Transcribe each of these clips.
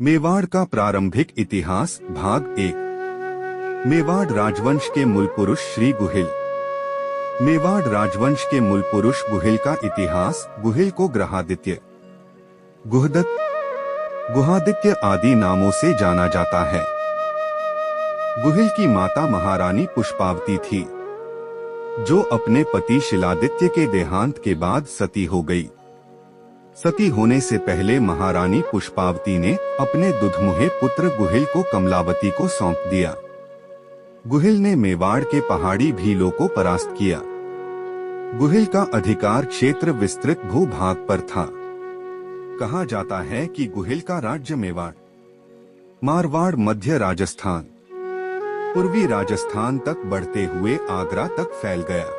मेवाड़ का प्रारंभिक इतिहास भाग 1। मेवाड़ राजवंश के मूल पुरुष श्री गुहिल। मेवाड़ राजवंश के मूल पुरुष गुहिल का इतिहास। गुहिल को ग्रहादित्य, गुहदत्त, गुहादित्य आदि नामों से जाना जाता है। गुहिल की माता महारानी पुष्पावती थी, जो अपने पति शिलादित्य के देहांत के बाद सती हो गई। सती होने से पहले महारानी पुष्पावती ने अपने दुधमुहे पुत्र गुहिल को कमलावती को सौंप दिया। गुहिल ने मेवाड़ के पहाड़ी भीलों को परास्त किया। गुहिल का अधिकार क्षेत्र विस्तृत भूभाग पर था। कहा जाता है कि गुहिल का राज्य मेवाड़, मारवाड़, मध्य राजस्थान, पूर्वी राजस्थान तक बढ़ते हुए आगरा तक फैल गया।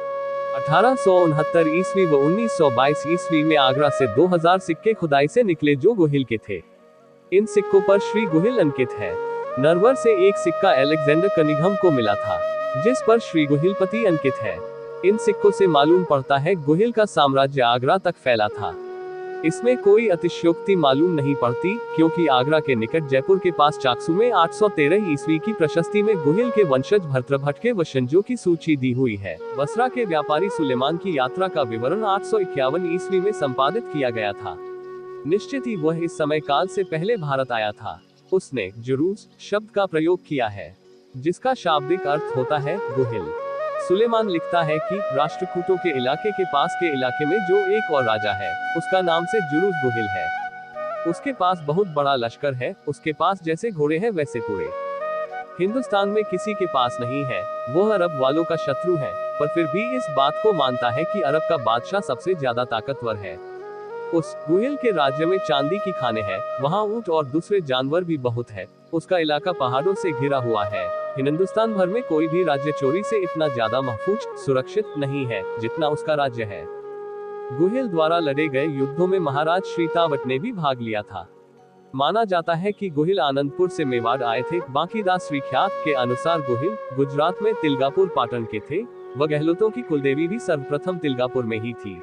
1869 ईस्वी व 1922 ईस्वी में आगरा से 2000 सिक्के खुदाई से निकले जो गुहिल के थे। इन सिक्कों पर श्री गुहिल अंकित है। नरवर से एक सिक्का अलेक्जेंडर कनिंघम को मिला था, जिस पर श्री गुहिल पति अंकित है। इन सिक्कों से मालूम पड़ता है गुहिल का साम्राज्य आगरा तक फैला था। इसमें कोई अतिशयोक्ति मालूम नहीं पड़ती, क्योंकि आगरा के निकट जयपुर के पास चाकसू में 813 ईस्वी की प्रशस्ति में गुहिल के वंशज भर्तृभट्ट के वंशजों की सूची दी हुई है। बसरा के व्यापारी सुलेमान की यात्रा का विवरण 851 ईस्वी में संपादित किया गया था। निश्चित ही वह इस समय काल से पहले भारत आया था। उसने जुरूस शब्द का प्रयोग किया है, जिसका शाब्दिक अर्थ होता है गुहिल। सुलेमान लिखता है कि राष्ट्रकूटों के इलाके के पास के इलाके में जो एक और राजा है, उसका नाम से जुरूस गुहिल है। उसके पास बहुत बड़ा लश्कर है, उसके पास जैसे घोड़े हैं वैसे पूरे हिंदुस्तान में किसी के पास नहीं है। वह अरब वालों का शत्रु है, पर फिर भी इस बात को मानता है कि अरब का बादशाह सबसे ज्यादा ताकतवर है। उस गुहिल के राज्य में चांदी की खाने हैं, वहाँ ऊंट और दूसरे जानवर भी बहुत है। उसका इलाका पहाड़ों से घिरा हुआ है। हिंदुस्तान भर में कोई भी राज्य चोरी से इतना ज्यादा महफूज, सुरक्षित नहीं है जितना उसका राज्य है। गुहिल द्वारा लड़े गए युद्धों में महाराज श्रीतावट ने भी भाग लिया था। माना जाता है कि गुहिल आनंदपुर से मेवाड़ आए थे। बांकीदास श्रीख्यात के अनुसार गुहिल गुजरात में तिलगापुर पाटन के थे। वह गहलोतों की कुलदेवी भी सर्वप्रथम तिलगापुर में ही थी।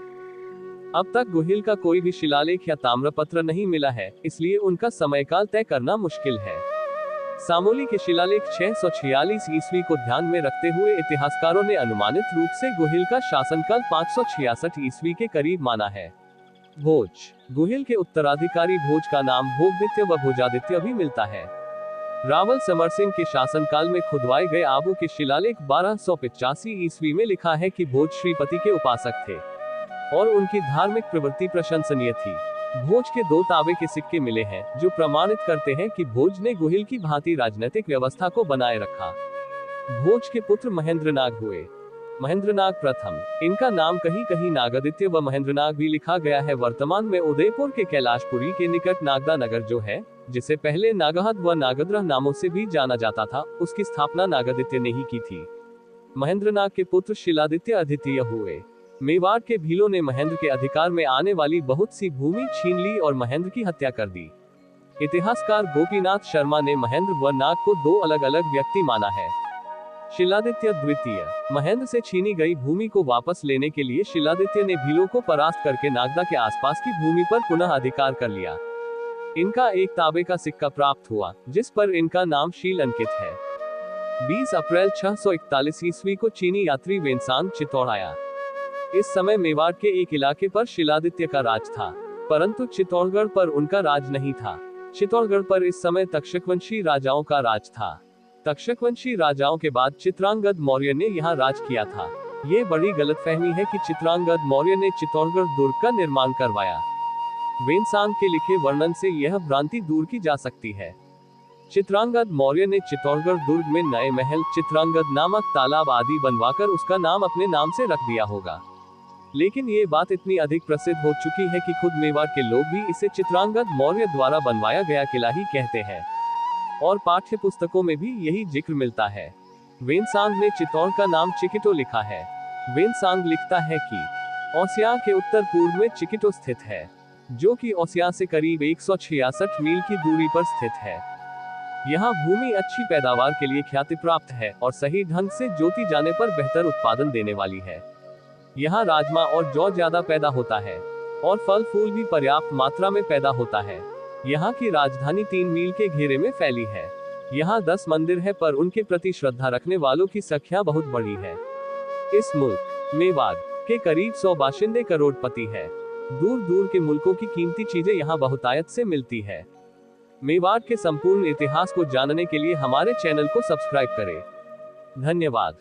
अब तक गुहिल का कोई भी शिलालेख या ताम्रपत्र नहीं मिला है, इसलिए उनका समयकाल तय करना मुश्किल है। सामोली के शिलालेख 646 ईस्वी को ध्यान में रखते हुए इतिहासकारों ने अनुमानित रूप से गुहिल का शासनकाल 566 ईस्वी के करीब माना है। भोज गुहिल के उत्तराधिकारी भोज का नाम भोगदित्य व भोजादित्य भी मिलता है। रावल समर सिंह के शासनकाल में खुदवाए गए आबू के शिलालेख 1285 ईस्वी में लिखा है कि भोज श्रीपति के उपासक थे और उनकी धार्मिक प्रवृत्ति प्रशंसनीय थी। भोज के 2 तांबे के सिक्के मिले हैं, जो प्रमाणित करते हैं कि भोज ने गुहिल की भांति राजनीतिक व्यवस्था को बनाए रखा। भोज के पुत्र महेंद्रनाग हुए। महेंद्रनाग प्रथम, इनका नाम कहीं कहीं नागादित्य व महेंद्रनाग भी लिखा गया है। वर्तमान में उदयपुर के कैलाशपुरी के निकट नागदा नगर जो है, जिसे पहले नागहद व नागद्रह नामों से भी जाना जाता था, उसकी स्थापना नागादित्य ने ही की थी। महेंद्रनाग के पुत्र शिलादित्य अद्वितीय हुए। मेवाड़ के भीलों ने महेंद्र के अधिकार में आने वाली बहुत सी भूमि छीन ली और महेंद्र की हत्या कर दी। इतिहासकार गोपीनाथ शर्मा ने महेंद्र व नाग को 2 अलग अलग व्यक्ति माना है। शिलादित्य द्वितीय, महेंद्र से छीनी गई भूमि को वापस लेने के लिए शिलादित्य ने भीलों को परास्त करके नागदा के आसपास की भूमि पर पुनः अधिकार कर लिया। इनका एक तांबे का सिक्का प्राप्त हुआ, जिस पर इनका नाम शील अंकित है। 20 अप्रैल 641 ईस्वी को चीनी यात्री वेनसांग चित्तौड़ आया। इस समय मेवाड़ के एक इलाके पर शिलादित्य का राज था, परंतु चित्तौड़गढ़ पर उनका राज नहीं था। चित्तौड़गढ़ पर इस समय तक्षकवंशी राजाओं का राज था। तक्षकवंशी राजाओं के बाद चित्रांगद मौर्य ने यहाँ राज किया था। ये बड़ी गलतफहमी है कि चित्रांगद मौर्य ने चित्तौड़गढ़ दुर्ग का निर्माण करवाया। वेनसांग के लिखे वर्णन से यह भ्रांति दूर की जा सकती है। चित्रांगद मौर्य ने चित्तौड़गढ़ दुर्ग में नए महल, चित्रांगद नामक तालाब आदि बनवाकर उसका नाम अपने नाम से रख दिया होगा। लेकिन ये बात इतनी अधिक प्रसिद्ध हो चुकी है कि खुद मेवाड़ के लोग भी इसे चित्रांगद मौर्य द्वारा बनवाया गया किला ही कहते हैं, और पाठ्य पुस्तकों में भी यही जिक्र मिलता है। वेनसांग ने चित्तौड़ का नाम चिकिटो लिखा है। वेनसांग लिखता है कि ओसियां के उत्तर पूर्व में चिकिटो स्थित है, जो कि ओसियां से करीब 166 मील की दूरी पर स्थित है। यहाँ भूमि अच्छी पैदावार के लिए ख्याति प्राप्त है और सही ढंग से जोती जाने पर बेहतर उत्पादन देने वाली है। यहाँ राजमा और जौ ज्यादा पैदा होता है और फल फूल भी पर्याप्त मात्रा में पैदा होता है। यहाँ की राजधानी 3 मील के घेरे में फैली है। यहाँ 10 मंदिर है, पर उनके प्रति श्रद्धा रखने वालों की संख्या बहुत बड़ी है। इस मुल्क मेवाड़ के करीब 100 बाशिंदे करोड़पति है। दूर दूर के मुल्कों की कीमती चीजें यहाँ बहुतायत से मिलती है। मेवाड़ के संपूर्ण इतिहास को जानने के लिए हमारे चैनल को सब्सक्राइब करें। धन्यवाद।